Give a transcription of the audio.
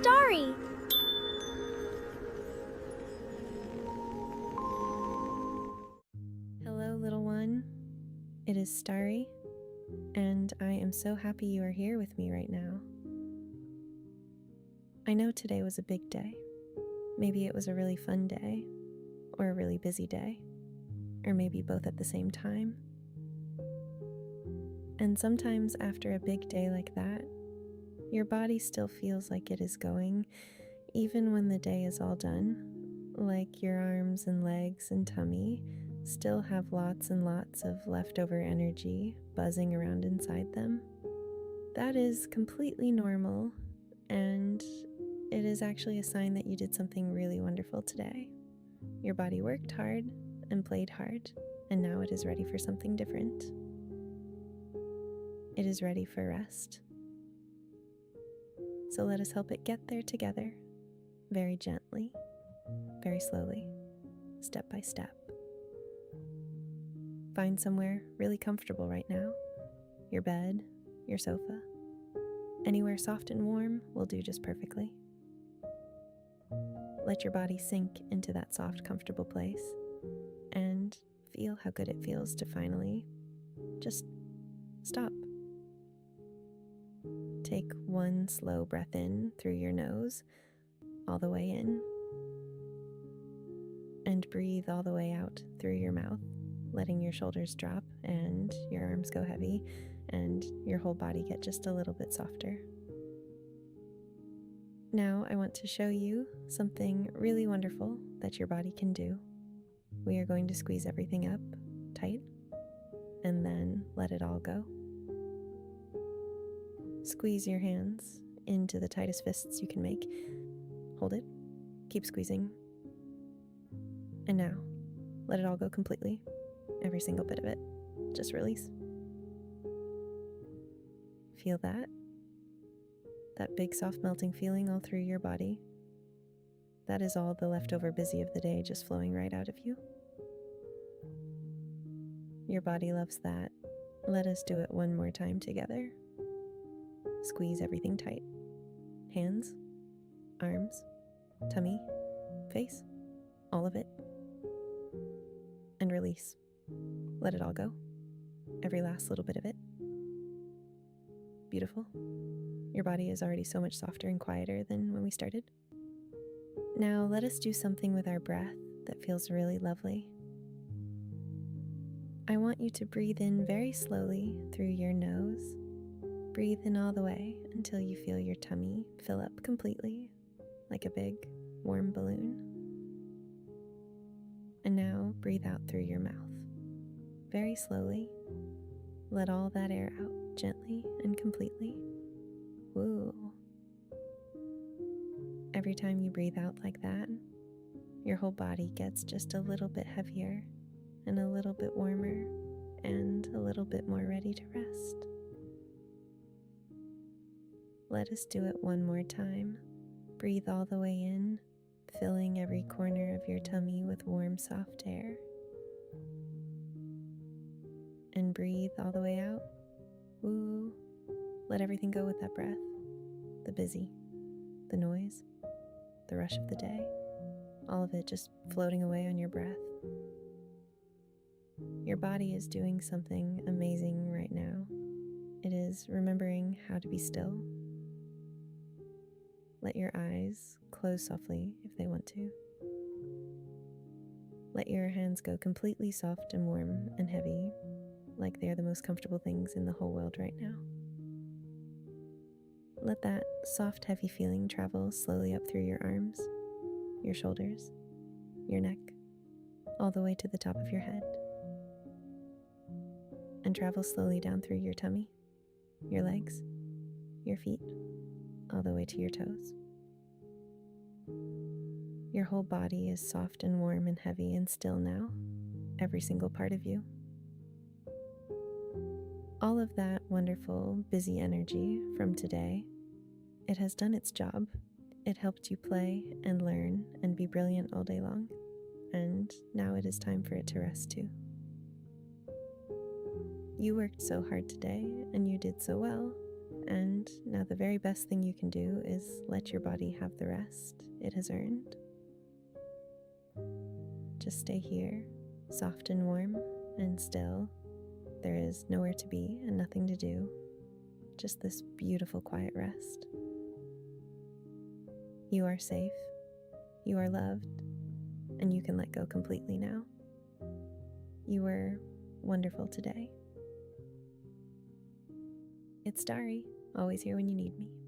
Stari! Hello, little one. It is Stari, and I am so happy you are here with me right now. I know today was a big day. Maybe it was a really fun day, or a really busy day, or maybe both at the same time. And sometimes after a big day like that, your body still feels like it is going, even when the day is all done, like your arms and legs and tummy still have lots and lots of leftover energy buzzing around inside them. That is completely normal, and it is actually a sign that you did something really wonderful today. Your body worked hard and played hard, and now it is ready for something different. It is ready for rest. So let us help it get there together, very gently, very slowly, step by step. Find somewhere really comfortable right now. Your bed, your sofa. Anywhere soft and warm will do just perfectly. Let your body sink into that soft, comfortable place and feel how good it feels to finally just stop. Take one slow breath in through your nose, all the way in, and breathe all the way out through your mouth, letting your shoulders drop and your arms go heavy and your whole body get just a little bit softer. Now I want to show you something really wonderful that your body can do. We are going to squeeze everything up tight and then let it all go. Squeeze your hands into the tightest fists you can make. Hold it, keep squeezing. And now, let it all go completely. Every single bit of it. Just release. Feel that? That big soft melting feeling all through your body. That is all the leftover busy of the day just flowing right out of you. Your body loves that. Let us do it one more time together. Squeeze everything tight. Hands, arms, tummy, face, all of it. And release. Let it all go. Every last little bit of it. Beautiful. Your body is already so much softer and quieter than when we started. Now let us do something with our breath that feels really lovely. I want you to breathe in very slowly through your nose. Breathe in all the way until you feel your tummy fill up completely, like a big, warm balloon. And now breathe out through your mouth. Very slowly, let all that air out gently and completely. Woo. Every time you breathe out like that, your whole body gets just a little bit heavier and a little bit warmer and a little bit more ready to rest. Let us do it one more time. Breathe all the way in, filling every corner of your tummy with warm, soft air. And breathe all the way out. Woo. Let everything go with that breath. The busy, the noise, the rush of the day, all of it just floating away on your breath. Your body is doing something amazing right now. It is remembering how to be still. Let your eyes close softly if they want to. Let your hands go completely soft and warm and heavy, like they are the most comfortable things in the whole world right now. Let that soft, heavy feeling travel slowly up through your arms, your shoulders, your neck, all the way to the top of your head. And travel slowly down through your tummy, your legs, your feet, all the way to your toes. Your whole body is soft and warm and heavy and still now, every single part of you. All of that wonderful, busy energy from today, it has done its job. It helped you play and learn and be brilliant all day long, and now it is time for it to rest too. You worked so hard today, and you did so well, And now the very best thing you can do is let your body have the rest it has earned. Just stay here, soft and warm and still. There is nowhere to be and nothing to do, just this beautiful quiet rest. You are safe, you are loved, and you can let go completely now. You were wonderful today. It's Stari, always here when you need me.